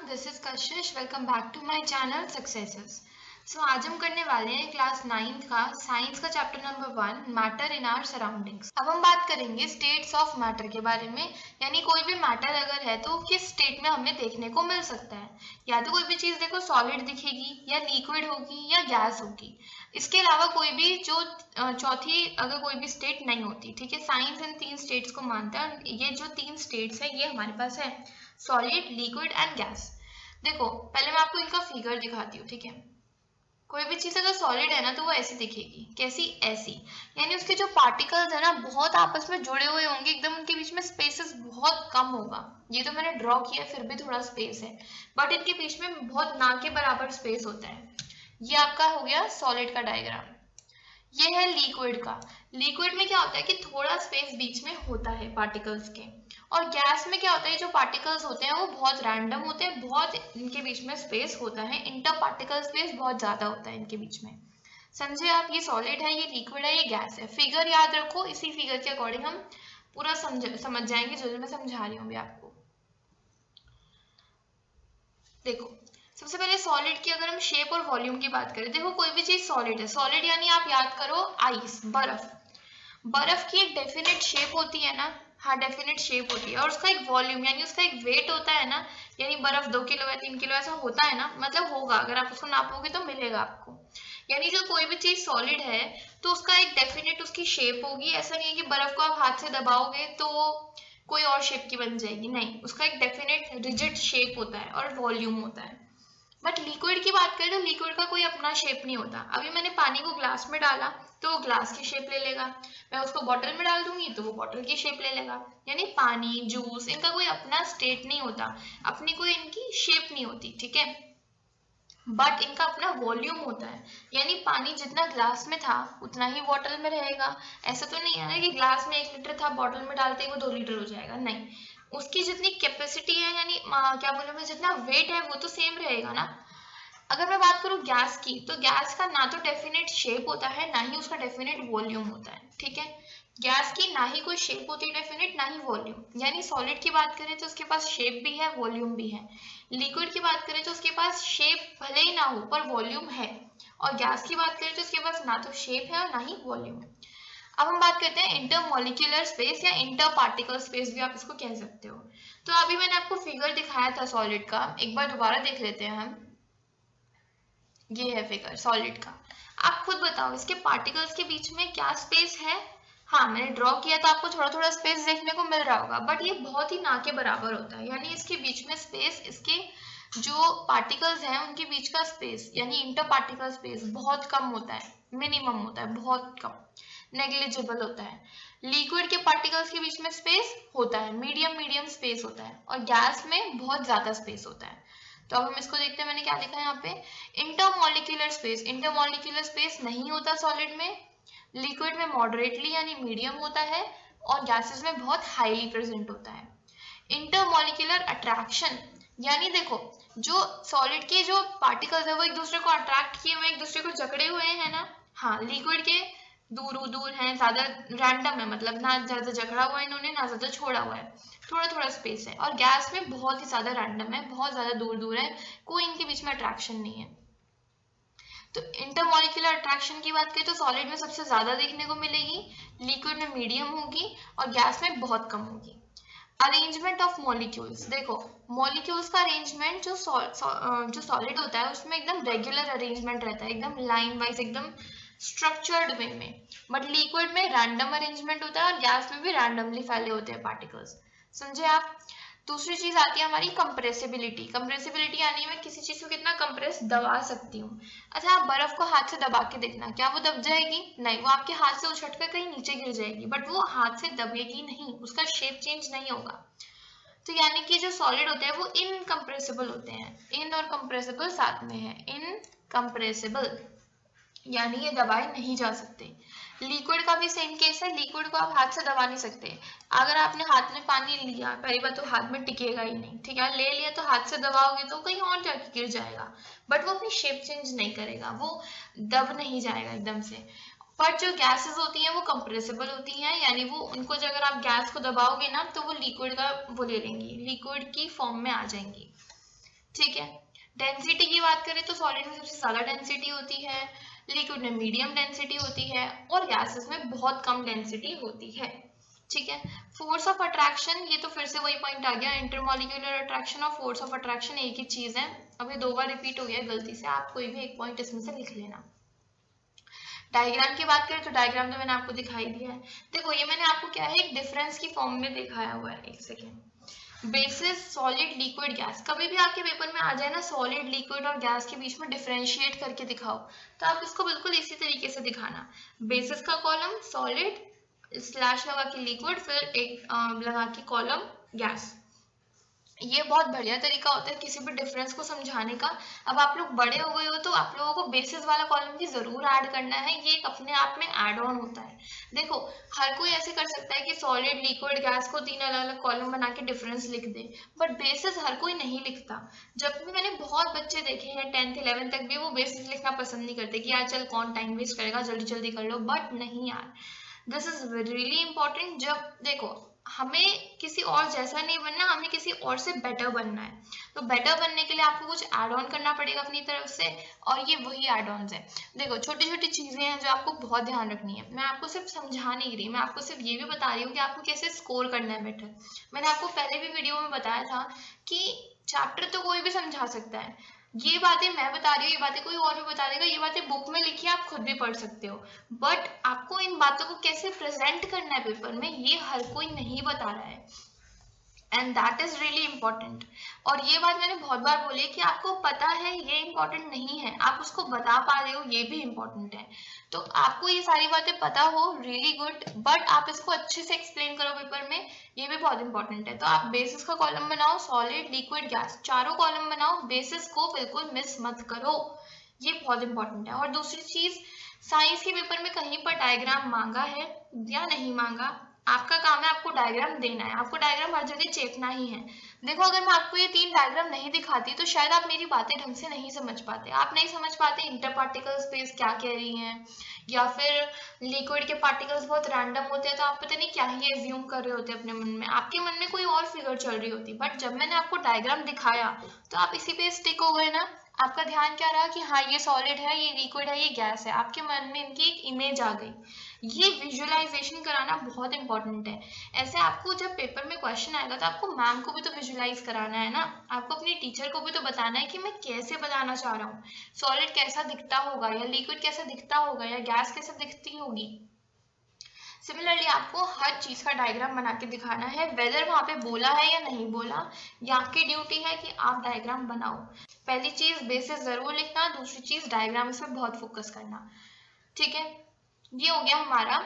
This is Kashish. Welcome back to my channel successes. आज हम करने वाले हैं क्लास 9th का साइंस का chapter number 1 matter in our surroundings. अब हम बात करेंगे स्टेट्स ऑफ मैटर के बारे में, यानी कोई भी मैटर अगर है तो किस स्टेट में हमें देखने को मिल सकता है। या तो कोई भी चीज देखो सॉलिड दिखेगी, या लिक्विड होगी, या गैस होगी। इसके अलावा कोई भी जो चौथी अगर कोई भी स्टेट नहीं होती। ठीक है, साइंस इन 3 स्टेट्स को मानता है। ये जो 3 स्टेट्स है ये हमारे पास है, सॉलिड, लिक्विड एंड गैस। देखो पहले मैं आपको इनका फिगर दिखाती हूँ। ठीक है, कोई भी चीज अगर सॉलिड है ना तो वो ऐसी दिखेगी। कैसी? ऐसी। यानी उसके जो पार्टिकल्स है ना बहुत आपस में जुड़े हुए होंगे, एकदम उनके बीच में स्पेसेस बहुत कम होगा। ये तो मैंने ड्रॉ किया फिर भी थोड़ा स्पेस है, बट इनके बीच में बहुत ना के बराबर स्पेस होता है। ये आपका हो गया सॉलिड का डायग्राम। ये है लिक्विड का। लिक्विड में क्या होता है कि थोड़ा स्पेस बीच में होता है पार्टिकल्स के। और गैस में क्या होता है, जो पार्टिकल्स होते हैं वो बहुत रैंडम होते हैं, बहुत इनके बीच में स्पेस होता है, इंटर पार्टिकल स्पेस बहुत ज्यादा होता है इनके बीच में। समझे आप? ये सॉलिड है, ये लिक्विड है, ये गैस है। फिगर याद रखो, इसी फिगर के अकॉर्डिंग हम पूरा समझ जाएंगे जो मैं समझा रही हूँ अभी आपको। देखो सबसे पहले सॉलिड की अगर हम शेप और वॉल्यूम की बात करें, देखो कोई भी चीज सॉलिड है। सॉलिड यानी आप याद करो आइस, बर्फ। बर्फ की एक डेफिनेट शेप होती है ना। हाँ, डेफिनेट शेप होती है, और उसका एक वॉल्यूम यानी उसका एक वेट होता है ना। यानी बर्फ 2 किलो है, 3 किलो ऐसा होता है ना, मतलब होगा, अगर आप उसको नापोगे तो मिलेगा आपको। यानी जो कोई भी चीज सॉलिड है तो उसका एक डेफिनेट उसकी शेप होगी। ऐसा नहीं है कि बर्फ को आप हाथ से दबाओगे तो कोई और शेप की बन जाएगी, नहीं, उसका एक डेफिनेट रिजिड शेप होता है और वॉल्यूम होता है। बट लिक्विड की बात करें तो लिक्विड का कोई अपना शेप नहीं होता। अभी मैंने पानी को ग्लास में डाला तो वो ग्लास की शेप ले लेगा, मैं उसको बॉटल में डाल दूंगी तो वो बॉटल की शेप ले लेगा। यानी पानी, जूस, इनका कोई अपना स्टेट नहीं होता, अपनी कोई इनकी शेप नहीं होती। ठीक है, बट इनका अपना वॉल्यूम होता है। यानी पानी जितना ग्लास में था उतना ही बॉटल में रहेगा। ऐसा तो नहीं है ना कि ग्लास में 1 लीटर था, बॉटल में डालते ही वो 2 लीटर हो जाएगा, नहीं। उसकी जितनी कैपेसिटी है, यानी क्या बोलूं मैं, जितना वेट है वो तो सेम रहेगा ना। अगर मैं बात करूं गैस की, तो गैस का ना तो डेफिनेट शेप होता है, ना ही उसका डेफिनेट वॉल्यूम होता है। ठीक है, गैस की ना ही कोई शेप होती है डेफिनेट, ना ही वॉल्यूम। यानी सॉलिड की बात करें तो उसके पास शेप भी है, वॉल्यूम भी है। लिक्विड की बात करें तो उसके पास शेप भले ही ना हो पर वॉल्यूम है। और गैस की बात करें तो उसके पास ना तो शेप है और ना ही वॉल्यूम। अब हम बात करते हैं इंटरमॉलिक्यूलर स्पेस या इंटर पार्टिकल स्पेस भी आप इसको कह सकते हो। तो अभी मैंने आपको फिगर दिखाया था सॉलिड का, एक बार दोबारा देख लेते हैं हम। ये है फिगर सॉलिड का। आप खुद बताओ इसके पार्टिकल्स के बीच में क्या स्पेस है? हाँ, मैंने ड्रॉ किया तो आपको थोड़ा थोड़ा स्पेस देखने को मिल रहा होगा, बट ये बहुत ही ना के बराबर होता है। यानी इसके बीच में स्पेस, इसके जो पार्टिकल्स हैं उनके बीच का स्पेस यानी इंटर पार्टिकल स्पेस बहुत कम होता है, मिनिमम होता है, बहुत कम, नेग्लिजिबल होता है। लिक्विड के पार्टिकल्स के बीच में स्पेस होता है, मीडियम मीडियम स्पेस होता है, और गैस में बहुत ज्यादा स्पेस होता है। तो अब हम इसको देखते हैं, मैंने क्या लिखा है यहाँ पे, इंटरमॉलिक्यूलर स्पेस। इंटरमॉलिक्यूलर स्पेस नहीं होता सॉलिड में, लिक्विड में मॉडरेटली यानी मीडियम होता है, और गैसेस में बहुत हाईली प्रेजेंट होता है। इंटरमॉलिक्यूलर अट्रैक्शन, यानी देखो जो सॉलिड के जो पार्टिकल्स है वो एक दूसरे को अट्रैक्ट किए हुए, एक दूसरे को जकड़े हुए हैं ना। हाँ, लिक्विड के दूर दूर हैं, ज्यादा रैंडम है, मतलब ना ज्यादा जकड़ा हुआ है इन्होंने, ना ज्यादा छोड़ा हुआ है, थोड़ा थोड़ा स्पेस है। और गैस में बहुत ही ज्यादा रैंडम है, बहुत ज्यादा दूर दूर है, कोई इनके बीच में अट्रैक्शन नहीं है। तो इंटरमॉलिक्यूलर अट्रैक्शन की बात करें तो सॉलिड में सबसे ज्यादा देखने को मिलेगी, लिक्विड में मीडियम होगी, और गैस में बहुत कम होगी। अरेंजमेंट ऑफ मॉलिक्यूल्स, देखो मॉलिक्यूल्स का अरेंजमेंट जो सॉलिड होता है उसमें एकदम रेगुलर अरेंजमेंट रहता है, एकदम लाइन वाइज, एकदम स्ट्रक्चर्ड वे में। बट लिक्विड में रैंडम अरेंजमेंट होता है, और गैस में भी रैंडमली फैले होते हैं पार्टिकल्स। समझे आप? दूसरी चीज आती है हमारी कंप्रेसिबिलिटी। कंप्रेसिबिलिटी यानी मैं किसी चीज को कितना कंप्रेस दबा सकती हूँ। अच्छा, आप बर्फ को हाथ से दबा के देखना, क्या वो दब जाएगी? नहीं, वो आपके हाथ से उछट कर कहीं नीचे गिर जाएगी, बट वो हाथ से दबेगी नहीं, उसका शेप चेंज नहीं होगा। तो यानी कि जो सॉलिड होते हैं वो इनकम्प्रेसिबल होते हैं। इन और कंप्रेसिबल साथ में है, इनकम्प्रेसिबल यानी ये दबाए नहीं जा सकते। लिक्विड का भी सेम केस है, लिक्विड को आप हाथ से दबा नहीं सकते। अगर आपने हाथ में पानी लिया, पहली बात तो हाथ में टिकेगा ही नहीं, ठीक है, ले लिया तो हाथ से दबाओगे तो कहीं और जाके गिर जाएगा, बट वो अपनी शेप चेंज नहीं करेगा, वो दब नहीं जाएगा एकदम से। पर जो गैसेस होती हैं वो कंप्रेसिबल होती हैं, यानी वो उनको जो अगर आप गैस को दबाओगे ना तो वो लिक्विड का वो ले लेंगी, लिक्विड की फॉर्म में आ जाएंगी। ठीक है। डेंसिटी की बात करें तो सॉलिड में सबसे ज्यादा डेंसिटी होती है, लिक्विड में मीडियम डेंसिटी होती है और गैसेस में बहुत कम डेंसिटी होती है। ठीक है। फोर्स ऑफ अट्रैक्शन, ये तो फिर से वही पॉइंट आ गया, इंटरमॉलिक्यूलर अट्रैक्शन और फोर्स ऑफ अट्रैक्शन एक ही चीज है। अब ये 2 बार रिपीट हो गया गलती से, आप कोई भी एक पॉइंट इसमें से लिख लेना। डायग्राम की बात करें तो डायग्राम तो मैंने आपको दिखाई दिया है। देखो ये मैंने आपको क्या है एक डिफरेंस की फॉर्म में दिखाया हुआ है। एक second. Basis, solid, liquid, gas. कभी भी आपके पेपर में आ जाए ना सॉलिड, लिक्विड और गैस के बीच में डिफरेंशिएट करके दिखाओ, तो आप इसको बिल्कुल इसी तरीके से दिखाना। बेसिस का कॉलम सॉलिड, स्लैश लगा के लिक्विड, फिर एक लगा के कॉलम गैस। ये बहुत बढ़िया तरीका होता है किसी भी डिफरेंस को समझाने का। अब आप लोग बड़े हो गए हो तो आप लोगों को बेसिस वाला कॉलम भी जरूर ऐड करना है, ये एक अपने आप में ऐड ऑन होता है। देखो हर कोई ऐसे कर सकता है कि सॉलिड, लिक्विड, गैस को 3 अलग अलग कॉलम बना के डिफरेंस लिख दे, बट बेसिस हर कोई नहीं लिखता। जब भी मैंने बहुत बच्चे देखे हैं 10th 11th तक भी वो बेसिस लिखना पसंद नहीं करते कि यार चल कौन टाइम वेस्ट करेगा, जल्दी जल्दी कर लो, बट नहीं यार, दिस इज रियली इंपॉर्टेंट। जब देखो हमें किसी और जैसा नहीं बनना, हमें किसी और से बेटर बनना है, तो बेटर बनने के लिए आपको कुछ ऐड ऑन करना पड़ेगा अपनी तरफ से, और ये वही ऐड ऑन है। देखो छोटी छोटी चीजें हैं जो आपको बहुत ध्यान रखनी है। मैं आपको सिर्फ समझा नहीं रही, मैं आपको सिर्फ ये भी बता रही हूँ कि आपको कैसे स्कोर करना है बेटर। मैंने आपको पहले भी वीडियो में बताया था कि चैप्टर तो कोई भी समझा सकता है, ये बातें मैं बता रही हूँ, ये बातें कोई और भी बता देगा, ये बातें बुक में लिखी आप खुद भी पढ़ सकते हो, बट आपको इन बातों को कैसे प्रेजेंट करना है पेपर में ये हर कोई नहीं बता रहा है, and that is really important. और ये बात मैंने बहुत बार बोली है कि आपको पता है ये इंपॉर्टेंट नहीं है, आप उसको बता पा रहे हो ये भी इंपॉर्टेंट है। तो आपको ये सारी बातें पता हो रियली गुड, बट आप इसको अच्छे से एक्सप्लेन करो पेपर में, ये भी बहुत इंपॉर्टेंट है। तो आप बेसिस का कॉलम बनाओ, सॉलिड, लिक्विड, गैस, चारों कॉलम बनाओ, बेसिस को बिल्कुल मिस मत करो, ये बहुत इंपॉर्टेंट है। और दूसरी चीज, साइंस के पेपर में कहीं पर डायग्राम मांगा है या नहीं मांगा, आपका काम है आपको डायग्राम देना है, आपको डायग्राम हर जगह चेपना ही है। देखो अगर मैं आपको ये 3 डायग्राम नहीं दिखाती तो शायद आप मेरी बातें ढंग से नहीं समझ पाते, आप नहीं समझ पाते इंटर पार्टिकल स्पेस क्या कह रही हैं, या फिर लिक्विड के पार्टिकल्स बहुत रैंडम होते हैं तो आप पता नहीं क्या ही एज्यूम कर रहे होते अपने मन में, आपके मन में कोई और फिगर चल रही होती, बट जब मैंने आपको डायग्राम दिखाया तो आप इसी पे स्टिक हो गए ना। आपका ध्यान क्या रहा कि हाँ ये सॉलिड है, ये लिक्विड है, ये गैस है, आपके मन में इनकी एक इमेज आ गई। ये विजुअलाइजेशन कराना बहुत इंपॉर्टेंट है। ऐसे आपको जब पेपर में क्वेश्चन आएगा तो आपको मैम को भी तो विजुअलाइज कराना है ना, आपको अपनी टीचर को भी तो बताना है कि मैं कैसे बताना चाह रहा हूँ, सॉलिड कैसा दिखता होगा या लिक्विड कैसा दिखता होगा या गैस कैसा दिखती होगी। सिमिलरली आपको हर चीज का डायग्राम बना के दिखाना है, वेदर वहां पे बोला है या नहीं बोला, ये आपकी ड्यूटी है कि आप डायग्राम बनाओ। पहली चीज बेसिस जरूर लिखना, दूसरी चीज डायग्राम पे बहुत फोकस करना। ठीक है, ये हो गया हमारा,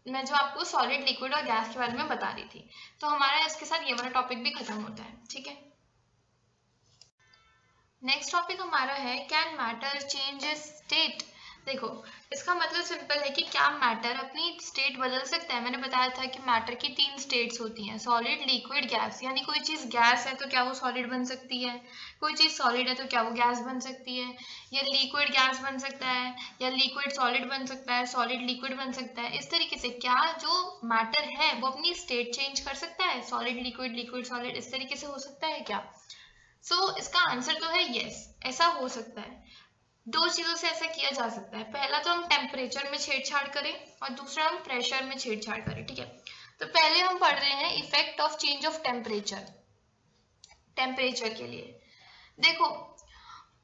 मैं जो आपको सॉलिड, लिक्विड और गैस के बारे में बता रही थी। तो हमारा इसके साथ ये वाला टॉपिक भी खत्म होता है। ठीक है, नेक्स्ट टॉपिक हमारा है कैन मैटर चेंज स्टेट। देखो इसका मतलब सिंपल है कि क्या मैटर अपनी स्टेट बदल सकता है। मैंने बताया था कि मैटर की 3 स्टेट्स होती हैं, सॉलिड, लिक्विड, गैस। यानी कोई चीज गैस है तो क्या वो सॉलिड बन सकती है, कोई चीज सॉलिड है तो क्या वो गैस बन सकती है, या लिक्विड गैस बन सकता है, या लिक्विड सॉलिड बन सकता है, सॉलिड लिक्विड बन सकता है। इस तरीके से क्या जो मैटर है वो अपनी स्टेट चेंज कर सकता है, सॉलिड लिक्विड, लिक्विड सॉलिड, इस तरीके से हो सकता है क्या। इसका आंसर तो है यस, ऐसा हो सकता है। 2 चीजों से ऐसा किया जा सकता है, पहला तो हम टेम्परेचर में छेड़छाड़ करें और दूसरा हम प्रेशर में छेड़छाड़ करें। ठीक है, तो पहले हम पढ़ रहे हैं effect of change of temperature. Temperature के लिए देखो,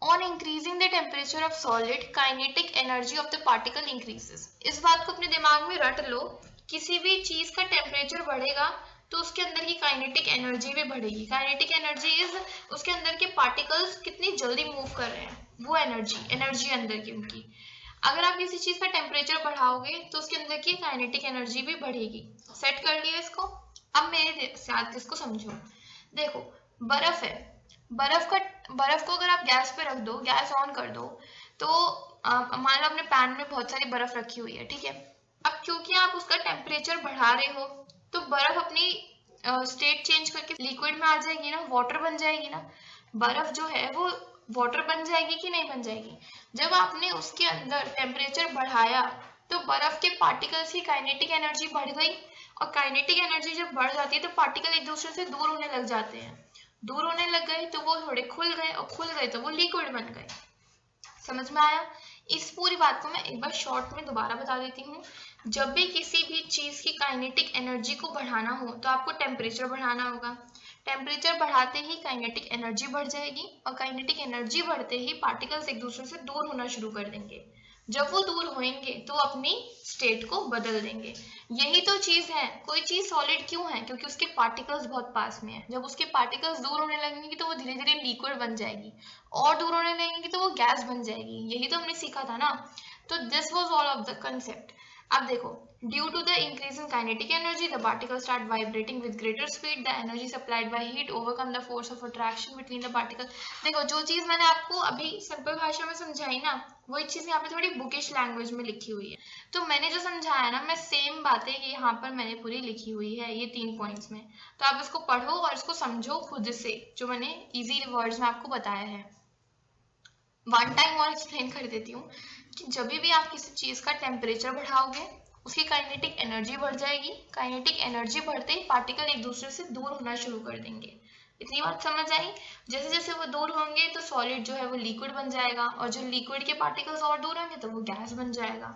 on increasing the temperature of solid kinetic energy of the particle increases. इस बात को अपने दिमाग में रट लो, किसी भी चीज का टेम्परेचर बढ़ेगा तो उसके अंदर की काइनेटिक एनर्जी भी बढ़ेगी। काइनेटिक एनर्जी इज उसके अंदर के पार्टिकल्स कितनी जल्दी मूव कर रहे हैं, वो एनर्जी अंदर की उनकी। अगर आप किसी चीज का टेम्परेचर बढ़ाओगे तो उसके अंदर की काइनेटिक एनर्जी भी बढ़ेगी। सेट कर लिया इसको। अब मेरे साथ इसको समझो। देखो बर्फ है, बर्फ को अगर आप गैस पे रख दो, गैस ऑन कर दो, तो मान लो अपने पैन में बहुत सारी बर्फ रखी हुई है। ठीक है, अब क्योंकि आप उसका टेम्परेचर बढ़ा रहे हो तो बर्फ अपनी स्टेट चेंज करके लिक्विड में आ जाएगी ना, वाटर बन जाएगी ना। बर्फ जो है वो वाटर बन जाएगी कि नहीं बन जाएगी। जब आपने उसके अंदर टेम्परेचर बढ़ाया तो बर्फ के पार्टिकल्स की काइनेटिक एनर्जी बढ़ गई, और काइनेटिक एनर्जी जब बढ़ जाती है तो पार्टिकल एक दूसरे से दूर होने लग जाते हैं। दूर होने लग गए तो वो थोड़े खुल गए, और खुल गए तो वो लिक्विड बन गए। समझ में आया? इस पूरी बात को मैं एक बार शॉर्ट में दोबारा बता देती हूँ। जब भी किसी भी चीज की काइनेटिक एनर्जी को बढ़ाना हो तो आपको टेम्परेचर बढ़ाना होगा। टेम्परेचर बढ़ाते ही काइनेटिक एनर्जी बढ़ जाएगी, और काइनेटिक एनर्जी बढ़ते ही पार्टिकल्स एक दूसरे से दूर होना शुरू कर देंगे। जब वो दूर होंगे तो अपनी स्टेट को बदल देंगे। यही तो चीज है। कोई चीज सॉलिड क्यों है? क्योंकि उसके पार्टिकल्स बहुत पास में है। जब उसके पार्टिकल्स दूर होने लगेंगे तो वो धीरे धीरे लिक्विड बन जाएगी, और दूर होने लगेंगी तो वो गैस बन जाएगी। यही तो हमने सीखा था ना। तो this was all of the concept. अब देखो, due to the increase in kinetic energy the particle start vibrating with greater speed, the energy supplied by heat overcome the force of attraction between the particle. देखो, जो चीज मैंने आपको अभी simple भाषा में समझाई ना, वही चीज यहाँ पे थोड़ी बुकिश लैंग्वेज में लिखी हुई है। तो मैंने जो समझाया ना, मैं सेम बातें यहाँ पर मैंने पूरी लिखी हुई है ये 3 पॉइंट्स में। तो आप इसको पढ़ो और इसको समझो खुद से, जो मैंने इजी वर्ड्स में आपको बताया है। वन टाइम और एक्सप्लेन कर देती हूँ कि जब भी आप किसी चीज का टेम्परेचर बढ़ाओगे उसकी काइनेटिक एनर्जी बढ़ जाएगी। काइनेटिक एनर्जी बढ़ते ही पार्टिकल एक दूसरे से दूर होना शुरू कर देंगे। इतनी बात समझ आई? जैसे जैसे वो दूर होंगे तो सॉलिड जो है वो लिक्विड बन जाएगा, और जो लिक्विड के पार्टिकल्स और दूर होंगे तो वो गैस बन जाएगा।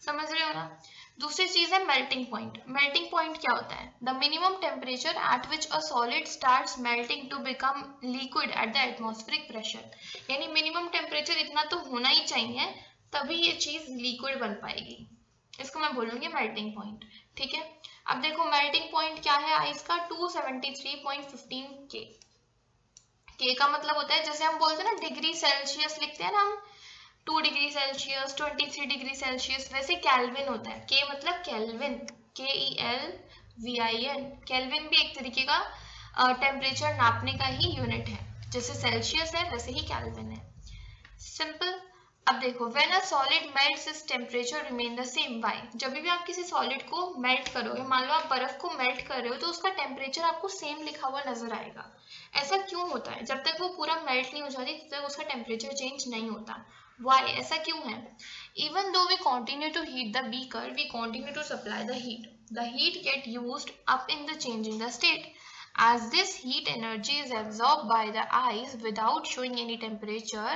समझ रहे हो ना? दूसरी चीज है मेल्टिंग पॉइंट। मेल्टिंग पॉइंट क्या होता है? The minimum temperature at which a solid starts melting to become liquid at the atmospheric pressure. यानी मिनिमम टेम्परेचर इतना तो होना ही चाहिए, तभी ये चीज लिक्विड बन पाएगी। इसको मैं बोलूंगी मेल्टिंग पॉइंट। ठीक है, अब देखो मेल्टिंग पॉइंट क्या है आइस का? 273.15 के। के का मतलब होता है, जैसे हम बोलते हैं ना डिग्री सेल्सियस लिखते हैं ना हम, 2 डिग्री सेल्सियस, 23 डिग्री सेल्सियस, वैसे केल्विन होता है। के मतलब केल्विन, KELVIN। केल्विन भी एक तरीके का टेम्परेचर नापने का ही यूनिट है। जैसे सेल्सियस है वैसे ही केल्विन है। सिंपल। अब देखो, when a solid melts its temperature remain the same. Why? जब भी आप किसी सॉलिड को मेल्ट करोगे, मान लो आप बर्फ को मेल्ट कर रहे हो, तो उसका टेम्परेचर आपको सेम लिखा हुआ नजर आएगा। ऐसा क्यों होता है? जब तक वो पूरा मेल्ट नहीं हो जाती तब तक उसका टेम्परेचर चेंज नहीं होता। व्हाई? ऐसा क्यों है? Even though we continue to heat the beaker, we continue to supply the heat, the heat get used up in the changing the state. As this heat energy is absorbed by the ice without showing any temperature,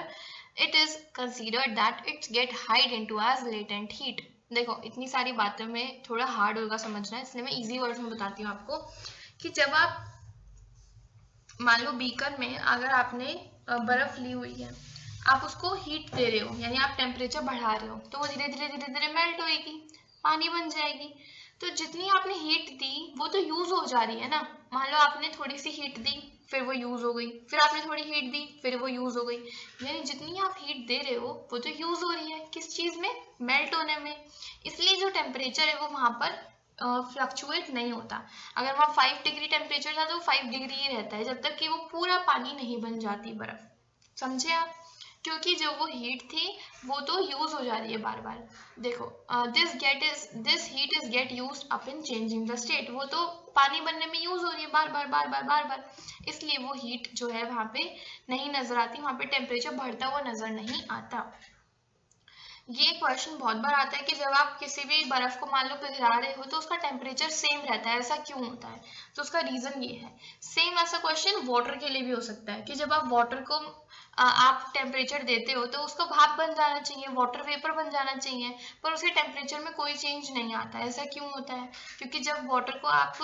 it is considered that it get hide into as latent heat। देखो, इतनी सारी बातों में थोड़ा hard होगा समझना, इसलिए मैं इजी वर्ड्स में बताती हूँ आपको कि जब आप मान लो बीकर में अगर आपने बर्फ ली हुई है, आप उसको हीट दे रहे हो, यानी आप टेम्परेचर बढ़ा रहे हो, तो वो धीरे धीरे धीरे धीरे मेल्ट होएगी, पानी बन जाएगी। तो जितनी आपने हीट दी वो तो यूज हो जा रही है ना। मान लो आपने थोड़ी सी हीट दी, फिर वो यूज हो गई, फिर आपने थोड़ी हीट दी, फिर वो यूज हो गई। यानी जितनी आप हीट दे रहे हो वो तो यूज हो रही है। किस चीज में? मेल्ट होने में। इसलिए जो टेम्परेचर है वो वहां पर फ्लक्चुएट नहीं होता। अगर वहां 5 डिग्री टेम्परेचर था तो 5 डिग्री ही रहता है, जब तक कि वो पूरा पानी नहीं बन जाती बर्फ। समझे आप? क्योंकि जो वो हीट थी वो तो यूज हो जा रही है बार बार। देखो, this heat is get used up in changing the state. वो तो पानी बनने में यूज हो रही है बार बार बार बार बार बार, इसलिए वो हीट जो है वहां पे नहीं नजर आती, वहां पे टेम्परेचर बढ़ता हुआ नजर नहीं आता। ये क्वेश्चन बहुत बार आता है कि जब आप किसी भी बर्फ को मान लो पिघला रहे हो तो उसका टेम्परेचर सेम रहता है, ऐसा क्यों होता है? तो उसका रीजन ये है। सेम ऐसा क्वेश्चन वाटर के लिए भी हो सकता है कि जब आप वाटर को आप टेम्परेचर देते हो तो उसका भाप बन जाना चाहिए, वाटर वेपर बन जाना चाहिए, पर उसके टेम्परेचर में कोई चेंज नहीं आता। ऐसा क्यों होता है? क्योंकि जब वाटर को आप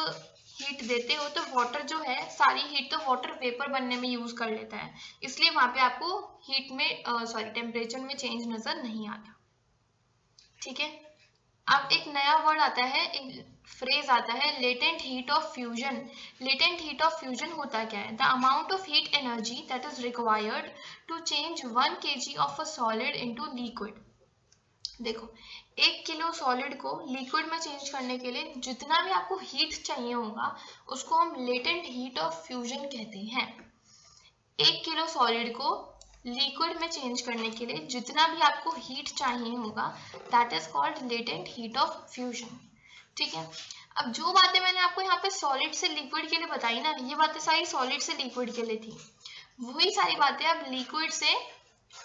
हीट देते हो तो वाटर जो है सारी हीट तो वाटर वेपर बनने में यूज कर लेता है, इसलिए वहां पे आपको हीट में सॉरी टेम्परेचर में चेंज नजर नहीं आता। ठीक है, अब एक नया वर्ड आता है, एक फ्रेज आता है, latent heat of fusion. Latent heat of fusion होता क्या है? The amount of heat energy that is required to change 1 kg of a solid into liquid. देखो, 1 किलो सॉलिड को लिक्विड में चेंज करने के लिए जितना भी आपको हीट चाहिए होगा उसको हम लेटेंट हीट ऑफ फ्यूजन कहते हैं। 1 किलो सॉलिड को लिक्विड में चेंज करने के लिए जितना भी आपको हीट चाहिए होगा that is called latent heat of fusion. ठीक है, अब जो बातें मैंने आपको यहाँ पे सॉलिड से लिक्विड के लिए बताई ना, ये बातें सारी सॉलिड से लिक्विड के लिए थी। वही सारी बातें अब लिक्विड से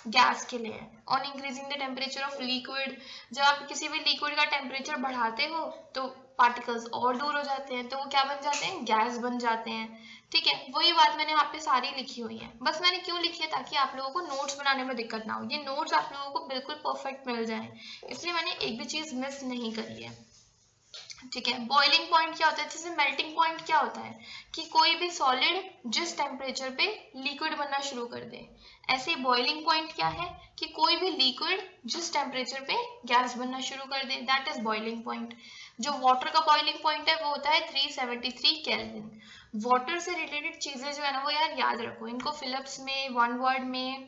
गैस के लिए है। On increasing the temperature of liquid, जब आप किसी भी लिक्विड का टेम्परेचर बढ़ाते हो तो पार्टिकल्स और दूर हो जाते हैं तो वो क्या बन जाते हैं, गैस बन जाते हैं। ठीक है, वही बात मैंने यहाँ पे सारी लिखी हुई है। बस मैंने क्यों लिखी है, ताकि आप लोगों को नोट्स बनाने में दिक्कत ना हो। ये नोट्स आप लोगों को बिल्कुल परफेक्ट मिल जाए, इसलिए मैंने एक भी चीज मिस नहीं करी है। ठीक है, बॉइलिंग पॉइंट क्या होता है, जैसे मेल्टिंग पॉइंट क्या होता है कि कोई भी सॉलिड जिस टेम्परेचर पे लिक्विड बनना शुरू कर दे, ऐसे बॉइलिंग पॉइंट क्या है कि कोई भी लिक्विड जिस टेम्परेचर पे गैस बनना शुरू कर दे, दैट इज बॉइलिंग पॉइंट। जो वाटर का बॉइलिंग पॉइंट है वो होता है 373 केल्विन। वाटर से रिलेटेड चीजें जो है ना वो यार याद रखो, इनको फिलिप्स में, वन वर्ड में,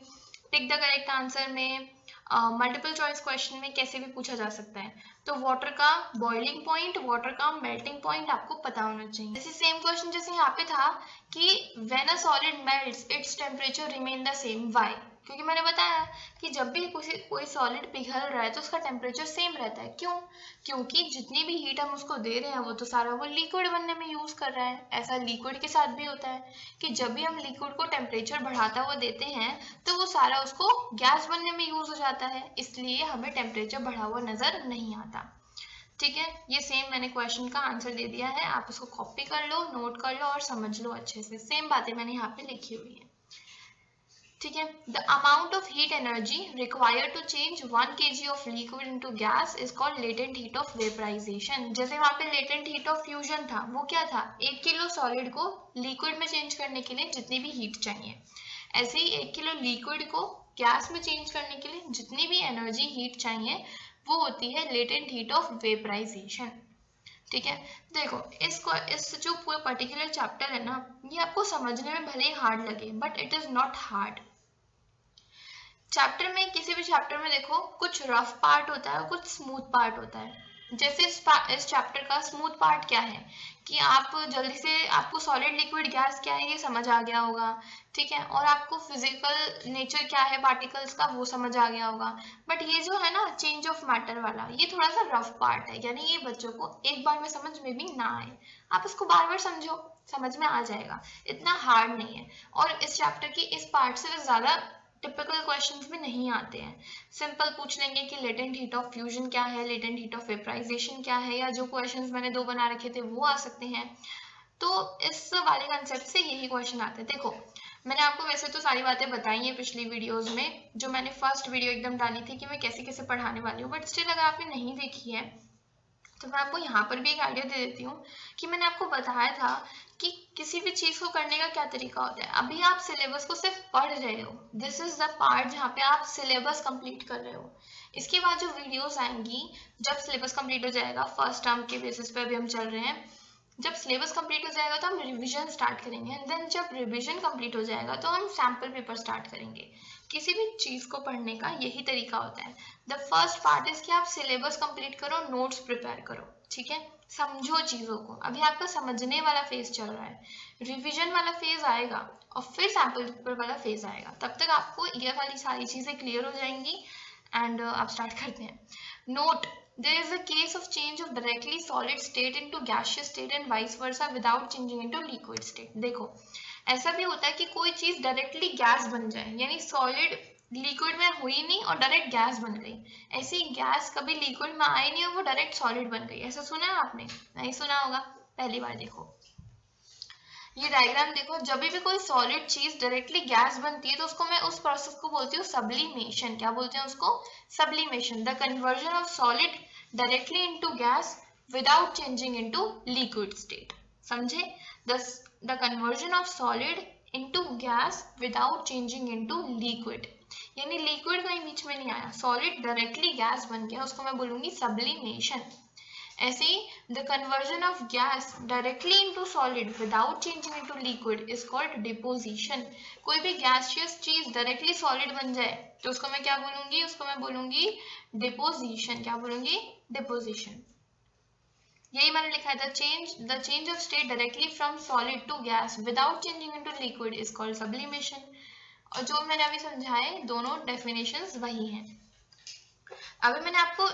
टिक द करेक्ट आंसर में, मल्टीपल चॉइस क्वेश्चन में कैसे भी पूछा जा सकता है। तो वाटर का बॉइलिंग पॉइंट, वाटर का मेल्टिंग पॉइंट आपको पता होना चाहिए। जैसे सेम क्वेश्चन जैसे यहाँ पे था कि when a solid melts its temperature remain the same, why? क्योंकि मैंने बताया कि जब भी कोई सॉलिड पिघल रहा है तो उसका टेम्परेचर सेम रहता है। क्यों? क्योंकि जितनी भी हीट हम उसको दे रहे हैं वो तो सारा वो लिक्विड बनने में यूज कर रहा है। ऐसा लिक्विड के साथ भी होता है कि जब भी हम लिक्विड को टेम्परेचर बढ़ाता हुआ देते हैं तो वो सारा उसको गैस बनने में यूज हो जाता है, इसलिए हमें टेम्परेचर बढ़ा हुआ नजर नहीं आता। ठीक है, ये सेम मैंने क्वेश्चन का आंसर दे दिया है, आप उसको कॉपी कर लो, नोट कर लो और समझ लो अच्छे से। सेम बातें मैंने यहाँ पे लिखी हुई है। ठीक है, the amount of heat energy required to change 1 kg of liquid into gas is called latent heat of vaporisation. जैसे वहां पे लेटेंट हीट ऑफ फ्यूजन था, वो क्या था, 1 किलो सॉलिड को लिक्विड में चेंज करने के लिए जितनी भी हीट चाहिए, ऐसे ही 1 किलो लिक्विड को गैस में चेंज करने के लिए जितनी भी एनर्जी हीट चाहिए वो होती है लेटेंट हीट ऑफ वेपराइजेशन। ठीक है, देखो इस जो पूरा पर्टिकुलर चैप्टर है ना, ये आपको समझने में भले ही हार्ड लगे but it is not hard. Chapter में, किसी भी चैप्टर में देखो कुछ रफ पार्ट होता है और कुछ स्मूथ पार्ट होता है। जैसे इस चैप्टर का स्मूथ पार्ट क्या है कि आप जल्दी से, आपको सॉलिड लिक्विड गैस क्या है ये समझ आ गया होगा। ठीक है, और आपको फिजिकल नेचर क्या है पार्टिकल्स का वो समझ आ गया होगा। बट ये जो है ना चेंज ऑफ मैटर वाला, ये थोड़ा सा रफ पार्ट है, यानी ये बच्चों को एक बार में समझ में भी ना आए। आप इसको बार बार समझो, समझ में आ जाएगा, इतना हार्ड नहीं है। और इस चैप्टर की इस पार्ट से ज्यादा टिपिकल क्वेश्चंस भी नहीं आते हैं। सिंपल पूछ लेंगे कि लेटेंट हीट ऑफ फ्यूजन क्या है, लेटेंट हीट ऑफ वेपराइजेशन क्या है, या जो क्वेश्चंस मैंने 2 बना रखे थे वो आ सकते हैं। तो इस वाले कंसेप्ट से यही क्वेश्चन आते हैं। देखो मैंने आपको वैसे तो सारी बातें बताई हैं पिछली वीडियोस में, जो मैंने फर्स्ट वीडियो एकदम डाली थी कि मैं कैसे कैसे पढ़ाने वाली हूँ, बट स्टिल अगर आपने नहीं देखी है तो मैं आपको यहाँ पर भी एक आइडिया दे देती हूँ कि मैंने आपको बताया था कि किसी भी चीज को करने का क्या तरीका होता है। अभी आप सिलेबस को सिर्फ पढ़ रहे हो, दिस इज द पार्ट जहाँ पे आप सिलेबस कंप्लीट कर रहे हो। इसके बाद जो वीडियोस आएंगी, जब सिलेबस कंप्लीट हो जाएगा, फर्स्ट टर्म के बेसिस पे अभी हम चल रहे हैं, जब सिलेबस कंप्लीट हो जाएगा तो हम रिवीजन स्टार्ट करेंगे, एंड देन जब रिवीजन कंप्लीट हो जाएगा तो हम सैम्पल पेपर स्टार्ट करेंगे। किसी भी चीज को पढ़ने का यही तरीका होता है। द फर्स्ट पार्ट इज कि आप सिलेबस कंप्लीट करो, नोट्स प्रिपेयर करो। ठीक है, समझो चीजों को। अभी आपका समझने वाला फेज चल रहा है, रिवीजन वाला फेज आएगा और फिर सैम्पल पेपर वाला फेज आएगा। तब तक आपको ये वाली सारी चीजें क्लियर हो जाएंगी एंड आप स्टार्ट करते हैं। Note, there is a case of change of directly solid state into gaseous state and vice versa without changing into liquid state। देखो ऐसा भी होता है कि कोई चीज डायरेक्टली गैस बन जाए, यानी सॉलिड लिक्विड में हुई नहीं और डायरेक्ट गैस बन गई। ऐसी गैस कभी लिक्विड में आई नहीं और वो डायरेक्ट सॉलिड बन गई। ऐसा सुना है आपने? नहीं सुना होगा, पहली बार देखो। ये डायग्राम देखो, जब भी कोई सॉलिड चीज डायरेक्टली गैस बनती है तो उसको मैं उस प्रोसेस को बोलती हूँ सब्लिमेशन। क्या बोलते हैं उसको? Sublimation, the conversion of solid directly into gas without changing into liquid state. समझे? The conversion of solid into gas without changing into liquid, यानी लिक्विड कहीं बीच में नहीं आया, सॉलिड डायरेक्टली गैस बन गया, उसको मैं बोलूंगी सब्लिमेशन। ऐसे ही the conversion of gas directly into solid without changing into liquid is called deposition. कोई भी गैसियस चीज डायरेक्टली सॉलिड बन जाए तो उसको मैं क्या बोलूंगी? उसको मैं बोलूंगी डिपोजिशन। क्या बोलूंगी? डिपोजिशन। यही मैंने लिखा है, the change of state directly from solid to gas without changing into liquid is called sublimation. और जो मैंने अभी समझाए दोनों डेफिनेशंस वही हैं। अभी मैंने आपको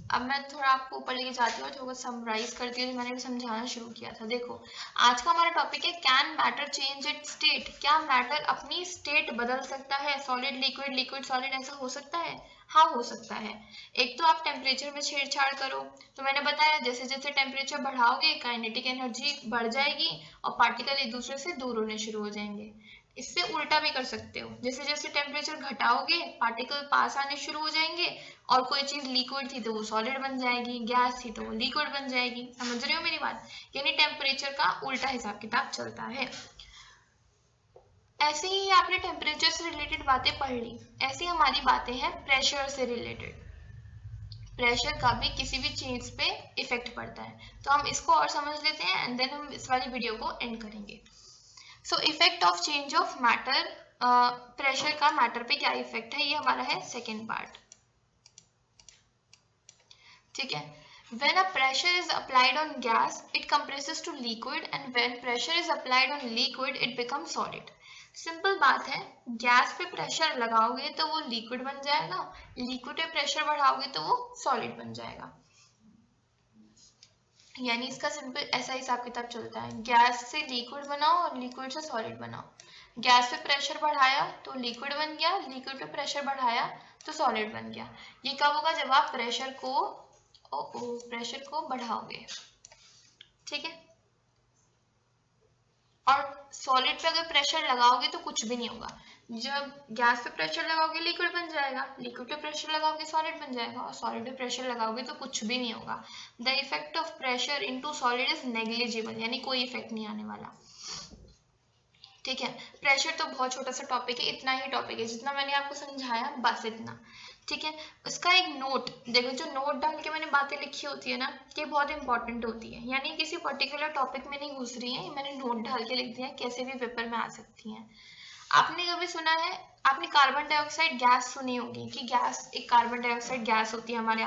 अब मैं थोड़ा आपको ऊपर लेके जाती हूँ, थोड़ा समराइज करती हूँ जो मैंने भी समझाना शुरू किया था। देखो आज का हमारा टॉपिक है can matter change it state. क्या मैटर अपनी स्टेट बदल सकता है? सॉलिड लिक्विड, लिक्विड सॉलिड, ऐसा हो सकता है? हाँ हो सकता है। एक तो आप टेम्परेचर में छेड़छाड़ करो, तो मैंने बताया जैसे जैसे टेम्परेचर बढ़ाओगे काइनेटिक एनर्जी बढ़ जाएगी और पार्टिकल एक दूसरे से दूर होने शुरू हो जाएंगे। इससे उल्टा भी कर सकते हो, जैसे जैसे टेम्परेचर घटाओगे पार्टिकल पास आने शुरू हो जाएंगे और कोई चीज लिक्विड थी तो वो सॉलिड बन जाएगी, गैस थी तो वो लिक्विड बन जाएगी। समझ रहे हो मेरी बात? यानी टेम्परेचर का उल्टा हिसाब किताब चलता है। ऐसे ही आपने टेम्परेचर से रिलेटेड बातें पढ़ ली, ऐसी हमारी बातें हैं प्रेशर से रिलेटेड। प्रेशर का भी किसी भी चीज पे इफेक्ट पड़ता है, तो हम इसको और समझ लेते हैं एंड देन हम इस वाली वीडियो को एंड करेंगे। So effect of change of matter, pressure का मैटर पे क्या इफेक्ट है, ये हमारा है सेकेंड पार्ट। ठीक है। When a pressure is applied on gas, it compresses to liquid, and when pressure is applied on liquid, it becomes solid. Simple बात है, गैस पे प्रेशर लगाओगे तो वो लिक्विड बन जाएगा, लिक्विड पे प्रेशर बढ़ाओगे तो वो सॉलिड बन जाएगा। यानी इसका सिंपल ऐसा हिसाब किताब चलता है, गैस से लिक्विड बनाओ और लिक्विड से सॉलिड बनाओ। गैस पे प्रेशर बढ़ाया तो लिक्विड बन गया, लिक्विड पे प्रेशर बढ़ाया तो सॉलिड बन गया। ये कब होगा? जब आप प्रेशर को बढ़ाओगे। ठीक है। और सॉलिड पे अगर प्रेशर लगाओगे तो कुछ भी नहीं होगा। जब गैस पे प्रेशर लगाओगे लिक्विड बन जाएगा, लिक्विड पे प्रेशर लगाओगे सॉलिड बन जाएगा, और सॉलिड पे प्रेशर लगाओगे तो कुछ भी नहीं होगा। The effect of pressure into solid is negligible, यानी कोई इफेक्ट नहीं आने वाला। ठीक है। प्रेशर तो बहुत छोटा सा टॉपिक है, इतना ही टॉपिक है जितना मैंने आपको समझाया, बस इतना। ठीक है। उसका एक नोट देखो, जो नोट डाल के मैंने बातें लिखी होती है ना, ये बहुत इंपॉर्टेंट होती है। यानी किसी पर्टिकुलर टॉपिक में नहीं घुस रही है, मैंने नोट डाल के लिख दिया, कैसे भी पेपर में आ सकती हैं। आपने कभी सुना है, आपने कार्बन डाइऑक्साइड गैस सुनी होगी कि गैस, एक कार्बन डाइऑक्साइड गैस होती है हमारे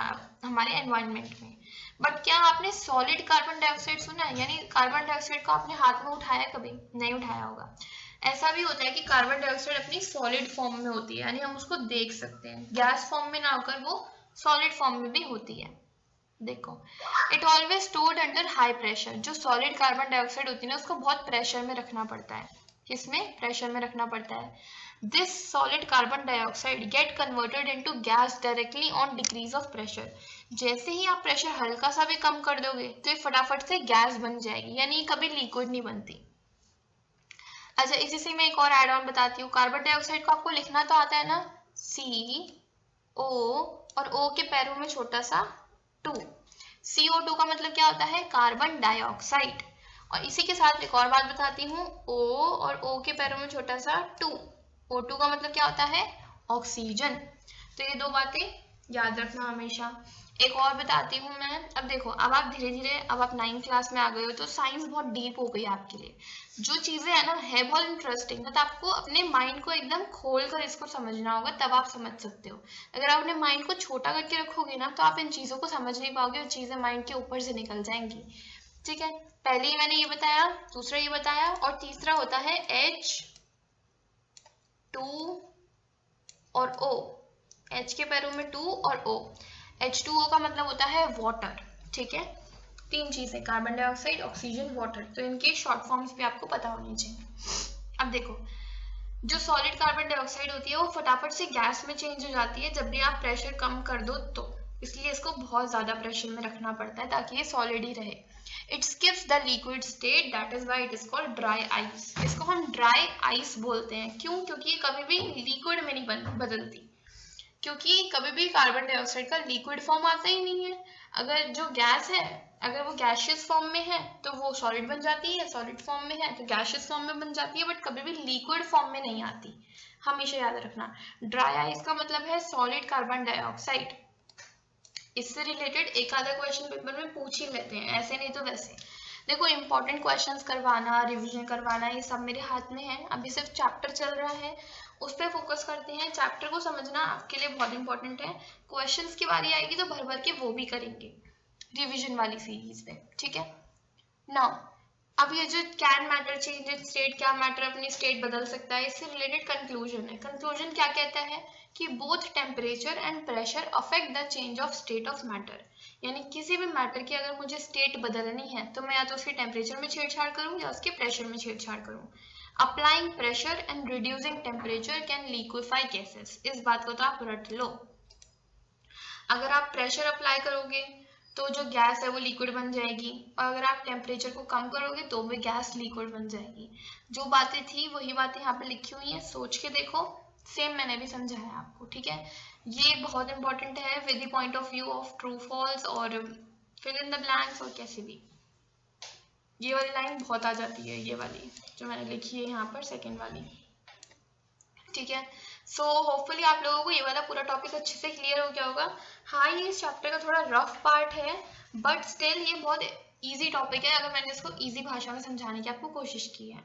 एनवायरनमेंट में, बट क्या आपने सॉलिड कार्बन डाइऑक्साइड सुना है? यानी कार्बन डाइऑक्साइड को आपने हाथ में उठाया? कभी नहीं उठाया होगा। ऐसा भी होता है कि कार्बन डाइऑक्साइड अपनी सॉलिड फॉर्म में होती है, यानी हम उसको देख सकते हैं, गैस फॉर्म में ना होकर वो सॉलिड फॉर्म में भी होती है। देखो, it always stored under high pressure. जो सॉलिड कार्बन डाइऑक्साइड होती है ना, उसको बहुत प्रेशर में रखना पड़ता है। किसमें? प्रेशर में रखना पड़ता है। This solid carbon dioxide get converted into gas directly on decrease of pressure. जैसे ही आप प्रेशर हल्का सा भी कम कर दोगे तो ये फटाफट से गैस बन जाएगी, यानी कभी लिक्विड नहीं बनती। अच्छा, इसी से मैं एक और एड ऑन बताती हूँ। कार्बन डाइऑक्साइड को आपको लिखना तो आता है ना, CO, और O के पैरों में छोटा सा 2। CO2 का मतलब क्या होता है? Carbon dioxide. और इसी के साथ एक और बात बताती हूँ, O और O के पैरों में छोटा सा 2। O2 का मतलब क्या होता है? ऑक्सीजन। तो ये दो बातें याद रखना हमेशा। एक और बताती हूँ मैं। अब देखो, अब आप धीरे धीरे, अब आप 9th क्लास में आ गए हो तो साइंस बहुत डीप हो गई आपके लिए। जो चीजें है ना, है बहुत इंटरेस्टिंग, तो आपको अपने माइंड को एकदम खोल कर इसको समझना होगा, तब आप समझ सकते हो। अगर आप अपने माइंड को छोटा करके रखोगे ना, तो आप इन चीजों को समझ नहीं पाओगे, और चीजें माइंड के ऊपर से निकल जाएंगी। ठीक है। पहले ही मैंने ये बताया, दूसरा ये बताया, और तीसरा होता है H2 और O। H के पैरों में 2 और O। H2O का मतलब होता है वाटर। ठीक है। 3 चीजें, कार्बन डाइऑक्साइड, ऑक्सीजन, वाटर, तो इनके शॉर्ट फॉर्म्स भी आपको पता होनी चाहिए। अब देखो, जो सॉलिड कार्बन डाइऑक्साइड होती है वो फटाफट से गैस में चेंज हो जाती है जब भी आप प्रेशर कम कर दो तो, इसलिए इसको बहुत ज्यादा प्रेशर में रखना पड़ता है ताकि ये सॉलिड ही रहे। It skips the liquid state, that is why it is called dry ice. इसको हम ड्राई आइस बोलते हैं। क्यों? क्योंकि ये कभी भी लिक्विड में नहीं बदलती, क्योंकि कभी भी कार्बन डाइऑक्साइड का लिक्विड फॉर्म आता ही नहीं है। अगर जो गैस है, अगर वो गैशियस फॉर्म में है तो वो सॉलिड बन जाती है, सॉलिड फॉर्म में है तो गैशियस फॉर्म में बन जाती है, बट कभी भी लिक्विड फॉर्म में नहीं आती। हमेशा याद रखना। ड्राई आइस का मतलब है सॉलिड कार्बन डाइऑक्साइड। इससे रिलेटेड एक आधा क्वेश्चन पेपर में पूछ ही लेते हैं, ऐसे नहीं तो वैसे। देखो, इंपॉर्टेंट क्वेश्चंस करवाना, रिवीजन करवाना, ये सब मेरे हाथ में है। अभी सिर्फ चैप्टर चल रहा है, उस पर फोकस करते हैं। चैप्टर को समझना आपके लिए बहुत इंपॉर्टेंट है। क्वेश्चंस की बारी आएगी तो भर भर के वो भी करेंगे रिवीजन वाली सीरीज में। ठीक है। नाउ, अब ये जो can matter change in state, क्या मैटर अपनी स्टेट बदल सकता है, इससे रिलेटेड कंक्लूजन है। कंक्लूजन क्या कहता है कि both temperature and pressure affect the change of state of matter. यानी किसी भी मैटर की अगर मुझे स्टेट बदलनी है तो मैं या तो उसके टेम्परेचर में छेड़छाड़ करूँ या उसके प्रेशर में छेड़छाड़ करूँ। Applying pressure and reducing temperature can liquefy gases. इस बात को तो आप रट लो। अगर आप प्रेशर अप्लाई करोगे तो जो गैस है वो लिक्विड बन जाएगी, और अगर आप टेम्परेचर को कम करोगे तो भी गैस लिक्विड बन जाएगी। जो बातें थी वही बातें यहाँ पे लिखी हुई हैं, सोच के देखो। सेम मैंने भी समझाया आपको, ठीक है। ये बहुत इंपॉर्टेंट है with the point of view of true false और फिल इन द ब्लैंक्स और कैसे भी। ये वाली लाइन बहुत आ जाती है, ये वाली जो मैंने लिखी है यहाँ पर, सेकेंड वाली, ठीक है। सो होपफुली आप लोगों को ये वाला पूरा टॉपिक अच्छे से क्लियर हो गया होगा। हाँ, ये इस चैप्टर का थोड़ा रफ पार्ट है, बट स्टिल ये बहुत इजी टॉपिक है अगर मैंने इसको इजी भाषा में समझाने की आपको कोशिश की है।